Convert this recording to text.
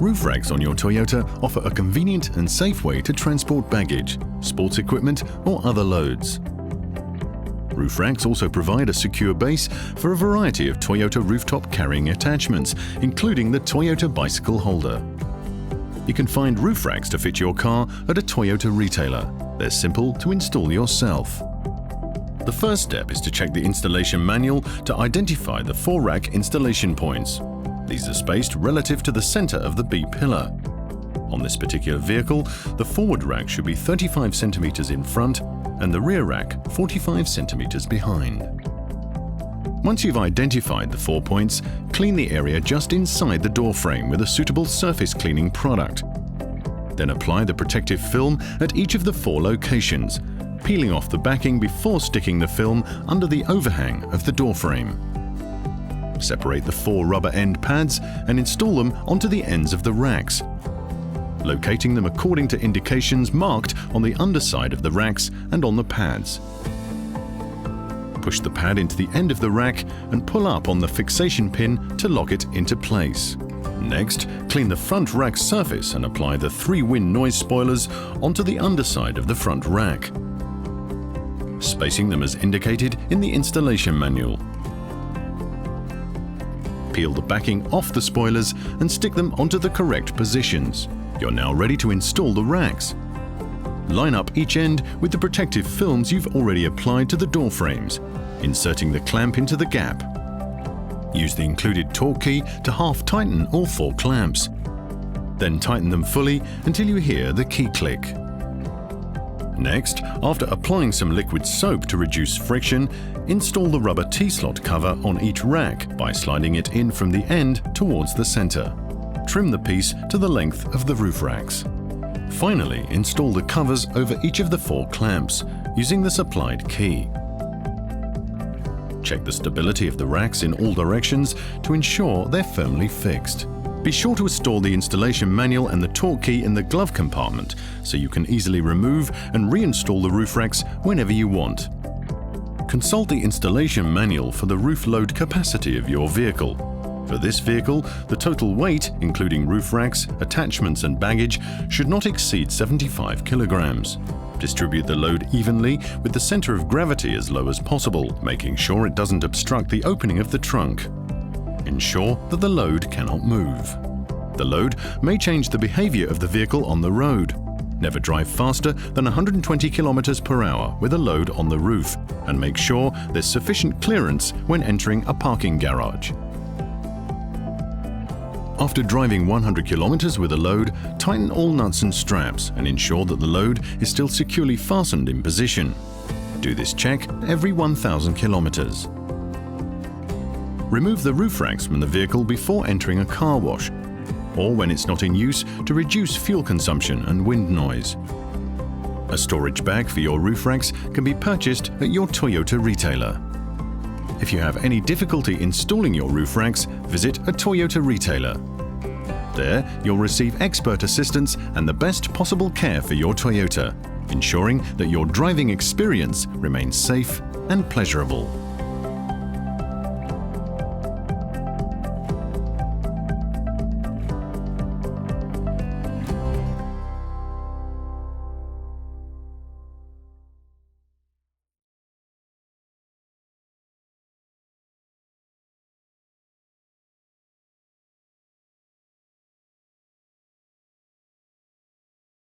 Roof racks on your Toyota offer a convenient and safe way to transport baggage, sports equipment or other loads. Roof racks also provide a secure base for a variety of Toyota rooftop carrying attachments, including the Toyota bicycle holder. You can find roof racks to fit your car at a Toyota retailer. They're simple to install yourself. The first step is to check the installation manual to identify the 4 rack installation points. These are spaced relative to the center of the B-pillar. On this particular vehicle, the forward rack should be 35 centimeters in front and the rear rack 45 centimeters behind. Once you've identified the 4 points, clean the area just inside the door frame with a suitable surface cleaning product. Then apply the protective film at each of the 4 locations, peeling off the backing before sticking the film under the overhang of the door frame. Separate the 4 rubber end pads and install them onto the ends of the racks, locating them according to indications marked on the underside of the racks and on the pads. Push the pad into the end of the rack and pull up on the fixation pin to lock it into place. Next, clean the front rack surface and apply the 3 wind noise spoilers onto the underside of the front rack, spacing them as indicated in the installation manual. Peel the backing off the spoilers and stick them onto the correct positions. You're now ready to install the racks. Line up each end with the protective films you've already applied to the door frames, inserting the clamp into the gap. Use the included torque key to half tighten all 4 clamps. Then tighten them fully until you hear the key click. Next, after applying some liquid soap to reduce friction, install the rubber T-slot cover on each rack by sliding it in from the end towards the center. Trim the piece to the length of the roof racks. Finally, install the covers over each of the 4 clamps using the supplied key. Check the stability of the racks in all directions to ensure they're firmly fixed. Be sure to store the installation manual and the torque key in the glove compartment so you can easily remove and reinstall the roof racks whenever you want. Consult the installation manual for the roof load capacity of your vehicle. For this vehicle, the total weight, including roof racks, attachments and baggage, should not exceed 75 kilograms. Distribute the load evenly with the center of gravity as low as possible, making sure it doesn't obstruct the opening of the trunk. Ensure that the load cannot move. The load may change the behavior of the vehicle on the road. Never drive faster than 120 kilometers per hour with a load on the roof, and make sure there's sufficient clearance when entering a parking garage. After driving 100 kilometers with a load, tighten all nuts and straps and ensure that the load is still securely fastened in position. Do this check every 1,000 kilometers. Remove the roof racks from the vehicle before entering a car wash, or when it's not in use to reduce fuel consumption and wind noise. A storage bag for your roof racks can be purchased at your Toyota retailer. If you have any difficulty installing your roof racks, visit a Toyota retailer. There, you'll receive expert assistance and the best possible care for your Toyota, ensuring that your driving experience remains safe and pleasurable.